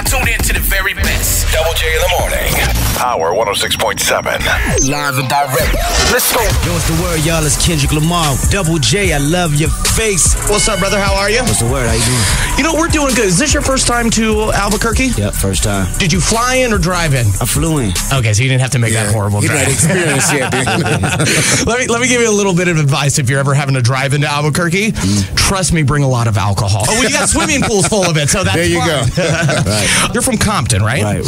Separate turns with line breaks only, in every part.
now tuned in to the very best.
Double J in the morning. Power 106.7.
Live and direct. Let's go.
Yo, what's the word, y'all? It's Kendrick Lamar. Double J, I love your face.
What's up, brother? How are you?
What's the word? How you doing?
You know, we're doing good. Is this your first time to Albuquerque?
Yep, first time.
Did you fly in or drive in?
I flew in.
Okay, so you didn't have to make that horrible drive.
Experience yet,
let me give you a little bit of advice if you're ever having to drive into Albuquerque. Trust me, bring a lot of alcohol. Oh, well, you got swimming pools full of it, so that's
there you
fun.
go.
Right.
You're from Compton, right?
Right.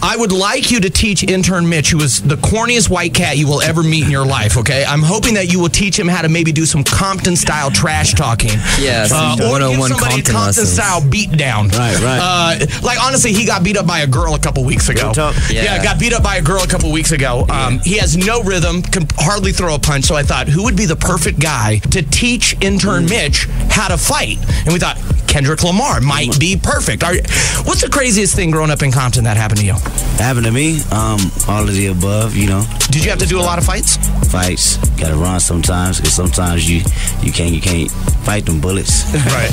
I would like you to teach intern Mitch, who is the corniest white cat you will ever meet in your life, okay? I'm hoping that you will teach him how to maybe do some Compton-style trash talking.
Yes,
or
101
give somebody
Compton lessons.
Compton-style beat down.
Right.
Like, honestly, he got beat up by a girl a couple weeks ago.
Yeah,
got beat up by a girl a couple weeks ago. He has no rhythm, can hardly throw a punch, so I thought, who would be the perfect guy to teach intern Mitch how to fight? And we thought, Kendrick Lamar might be perfect. What's the craziest thing growing up in Compton that happened to you?
That happened to me, all of the above, you know.
Did you have to do a lot of fights?
Fights, gotta run sometimes, because sometimes you can't fight them bullets.
Right.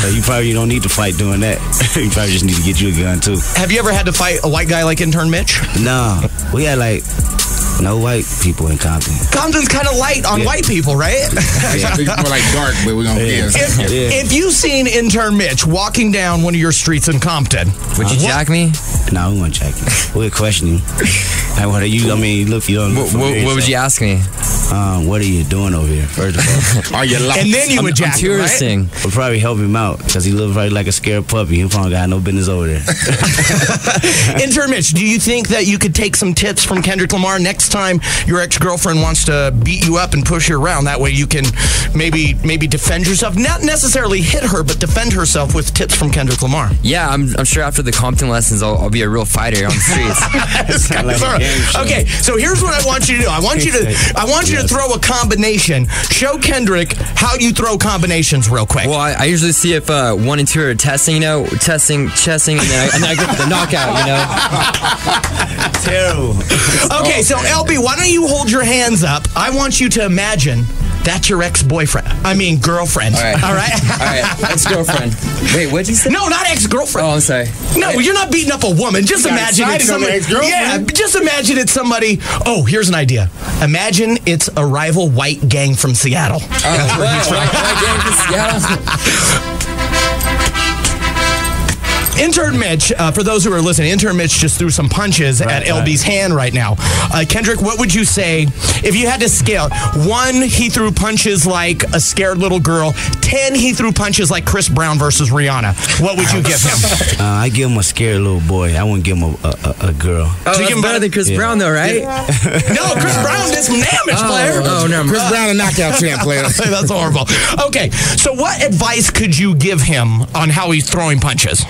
So you probably don't need to fight doing that. You probably just need to get you a gun too.
Have you ever had to fight a white guy like intern Mitch?
No, we had no white people in Compton.
Compton's kind of light on white people, right?
Yeah, more like dark, but we're gonna get.
If you've seen intern Mitch walking down one of your streets in Compton,
would you jack me?
No, we won't jack you. We'll question you. What are you? I mean, look, you don't.
What would you ask me?
What are you doing over here? First of all,
are you lost?
And then you would jack him, right?
We'll probably help him out because he looks probably like a scared puppy. He probably got no business over there.
Intern Mitch, do you think that you could take some tips from Kendrick Lamar next time your ex-girlfriend wants to beat you up and push you around? That way you can maybe defend yourself. Not necessarily hit her, but defend herself with tips from Kendrick Lamar.
Yeah, I'm sure after the Compton lessons, I'll be a real fighter on the streets.
Okay, so here's what I want you to do. I want you to throw a combination. Show Kendrick how you throw combinations real quick.
Well, I usually see if 1 and 2 are testing, chessing, and then I go for the knockout,
Terrible.
Okay, so LB, why don't you hold your hands up? I want you to imagine that's your ex-boyfriend. I mean, girlfriend. All right?
Ex-girlfriend. Wait, what'd you say?
No, not ex-girlfriend.
Oh, I'm sorry.
No, you're not beating up a woman. Just imagine it's somebody. Yeah, just imagine it's somebody. Oh, here's an idea. Imagine it's a rival white gang from Seattle.
White gang from Seattle.
Intern Mitch, for those who are listening, Intern Mitch just threw some punches at LB's hand right now. Kendrick, what would you say if you had to scale? 1, he threw punches like a scared little girl. 10, he threw punches like Chris Brown versus Rihanna. What would you give him?
I give him a scared little boy. I wouldn't give him a girl.
Oh, so you give him better than Chris Brown, though, right?
No, Chris Brown did some damage, player.
Oh, no.
Chris Brown a knockout champ, player.
That's horrible. Okay, so what advice could you give him on how he's throwing punches?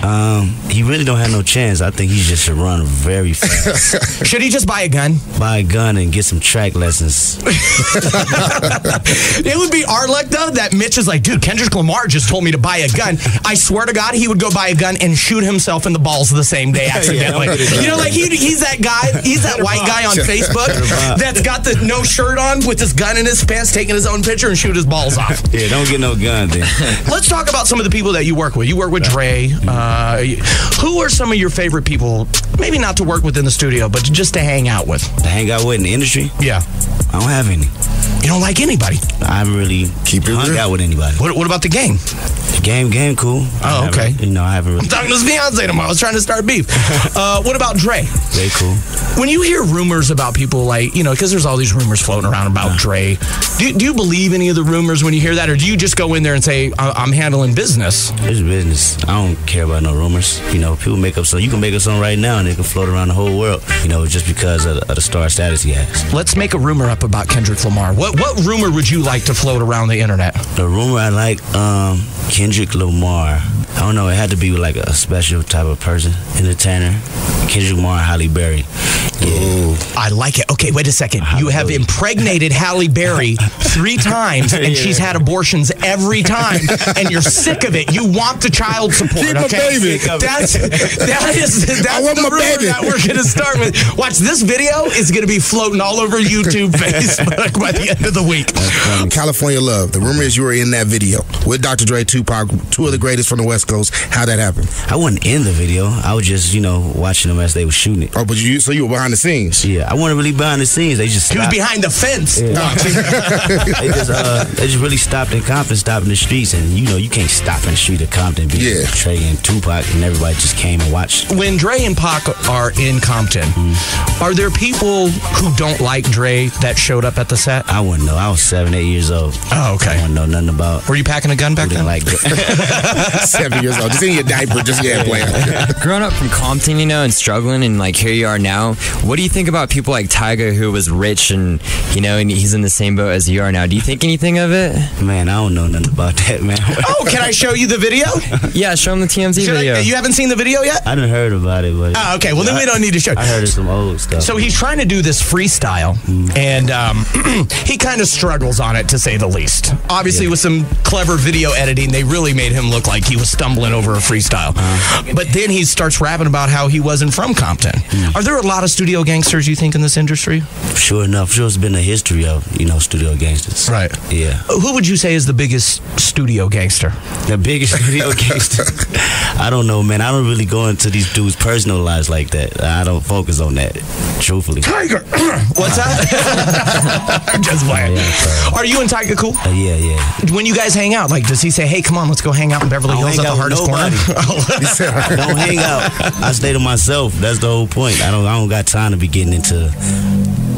He really don't have no chance. I think he just should run very fast.
Should he just buy a gun?
Buy a gun and get some track lessons.
It would be our luck, though, that Mitch is like, dude, Kendrick Lamar just told me to buy a gun. I swear to God, he would go buy a gun and shoot himself in the balls the same day accidentally. Like he's that guy, he's that white guy on Facebook that's got the no shirt on with his gun in his pants, taking his own picture and shoot his balls off.
Yeah, don't get no gun then.
Let's talk about some of the people that you work with. You work with Dre. Who are some of your favorite people, maybe not to work with in the studio, but just to hang out with?
To hang out with in the industry?
Yeah.
I don't have any.
You don't like anybody?
I haven't really hung out with anybody.
What about the game?
The game cool.
Oh, okay.
I haven't really.
I'm talking to his fiance tomorrow. I was trying to start beef. What about Dre?
Dre cool.
When you hear rumors about people like, because there's all these rumors floating around about Dre, do you believe any of the rumors when you hear that? Or do you just go in there and say, I'm handling business?
It's business. I don't care about no rumors. People make up something. You can make up something right now and it can float around the whole world, just because of the star status he has.
Let's make a rumor up about Kendrick Lamar. What rumor would you like to float around the internet?
The rumor I like, Kendrick Lamar. I don't know, it had to be like a special type of person, entertainer. Kendrick Lamar, Halle Berry.
Ooh. I like it. Okay, wait a second. You have impregnated Halle Berry 3 times, and she's had abortions every time, and you're sick of it. You want the child support,
Keep
okay?
my baby.
That's the rumor that we're going to start with. Watch, this video is going to be floating all over YouTube, Facebook by the end of the week.
California Love. The rumor is you were in that video with Dr. Dre, Tupac, 2 of the greatest from the West Coast. Coast. How'd that happen?
I wasn't in the video. I was just, watching them as they were shooting it.
Oh, but you were behind the scenes.
Yeah, I wasn't really behind the scenes. They just
He was
stopped.
behind the fence.
Yeah. They just really stopped in Compton, stopped in the streets, and you can't stop in the street of Compton being Trey and Tupac, and everybody just came and watched.
When Dre and Pac are in Compton, are there people who don't like Dre that showed up at the set?
I wouldn't know. I was 7, 8 years old.
Oh, okay.
I wouldn't know nothing about.
Were you packing a gun back then?
Like
7 years old. Just in your diaper, just playing.
Growing up from Compton, and struggling, and like here you are now. What do you think about people like Tyga, who was rich and and he's in the same boat as you are now? Do you think anything of it?
Man, I don't know nothing about that, man.
Oh, can I show you the video?
Yeah, show him the TMZ video.
You haven't seen the video yet?
I didn't heard about it, but
Oh, okay. Well, then we don't need to show.
I heard of some old stuff.
So he's trying to do this freestyle, and he kind of struggles on it, to say the least. Obviously, with some clever video editing, they really made him look like he was stumbling over a freestyle. But then he starts rapping about how he wasn't from Compton. Are there a lot of studio gangsters, you think, in this industry?
Sure enough, it's been a history of, studio gangsters.
Right.
Yeah.
Who would you say is the biggest studio gangster?
The biggest studio gangster? I don't know, man. I don't really go into these dudes' personal lives like that. I don't focus on that, truthfully.
Tiger! What's that? Just playing. Are you and Tiger cool?
Yeah.
When you guys hang out, does he say, hey, come on, let's go hang out in Beverly Hills at the hardest corner?
I don't hang out. I stay to myself. That's the whole point. I don't got time to be getting into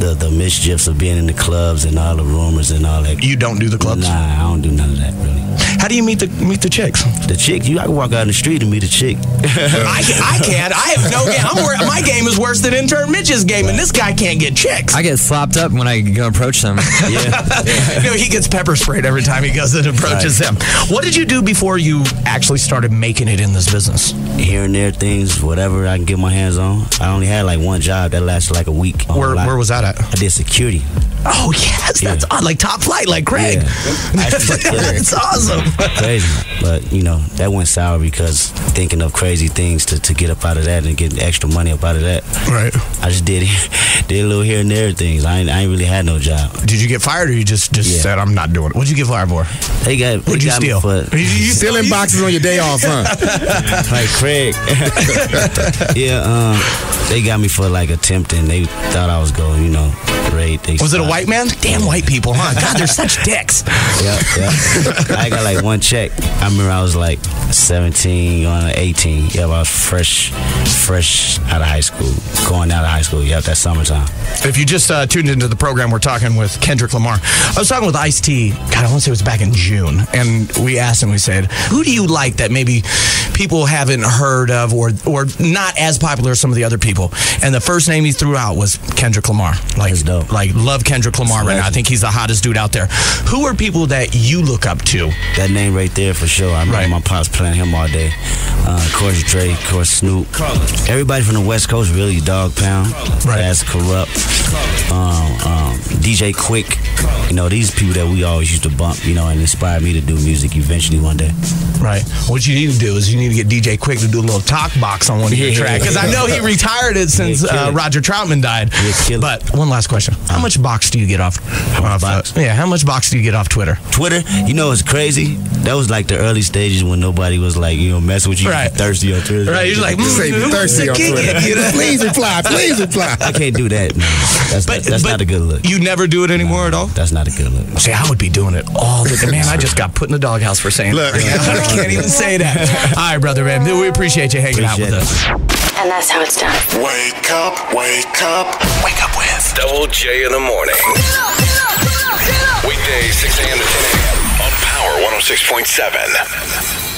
the mischiefs of being in the clubs and all the rumors and all that.
You don't do the clubs?
Nah, I don't do none of that, really.
How do you meet the chicks?
The chick, I can walk out in the street and meet a chick.
I can't. I have no game. My game is worse than intern Mitch's game, and this guy can't get chicks.
I get slapped up when I go approach them.
He gets pepper sprayed every time he goes and approaches them. What did you do before you actually started making it in this business?
Here and there things, whatever I can get my hands on. I only had one job that lasted a week.
Where was that at?
I did security.
Oh, yes. That's odd. Like top flight, like Craig.
Yeah.
That's awesome.
Crazy. But, that went sour because thinking of crazy things to get up out of that and get extra money up out of that.
Right.
I just did a little here and there things. I ain't really had no job.
Did you get fired or you just said, I'm not doing it? What'd you get fired for?
What'd
you steal?
You stealing boxes on your day off, huh?
Like Craig. They got me for attempting. They thought I was going, raid.
Was it a white man? Damn white people, huh? God, they're such dicks.
Yeah. I got one check. I remember I was 17 on 18. Yeah, I was fresh out of high school. Going out of high school. Yeah, that's summertime.
If you just tuned into the program, we're talking with Kendrick Lamar. I was talking with Ice-T, God, I want to say it was back in June, and we asked him, we said, who do you like that maybe people haven't heard of or not as popular as some of the other people? And the first name he threw out was Kendrick Lamar.
That's dope.
Love Kendrick Lamar right now. I think he's the hottest dude out there. Who are people that you look up to?
That name right there for sure. I remember my pops playing him all day. Of course Drake, of course Snoop. Everybody from the West Coast, really, Dog Pound. That's Corrupt. DJ Quick. These people that we always used to bump, and inspired me to do music eventually one day.
Right. What you need to do is you need to get DJ Quick to do a little talk box on one of your tracks. Because I know he retired it since Roger Troutman died. But one last question. How much box do you get off? How much box do you get off Twitter?
Twitter? It's crazy. That was the early stages when nobody was messing with you.
Right.
Thirsty on Twitter.
Right. You're like,
thirsty on Twitter. Please reply.
I can't do that. No. That's not a good look.
You never do it anymore at all?
That's not a good look.
See, I would be doing it all the time. Man, I just got put in the doghouse for saying that. I can't even say that. All right, brother, man. We appreciate you hanging out with us.
And that's how it's done.
Wake up, wake up.
Wake up with Double J in the morning. Weekdays 6 a.m. to 10 a.m.
on Power 106.7.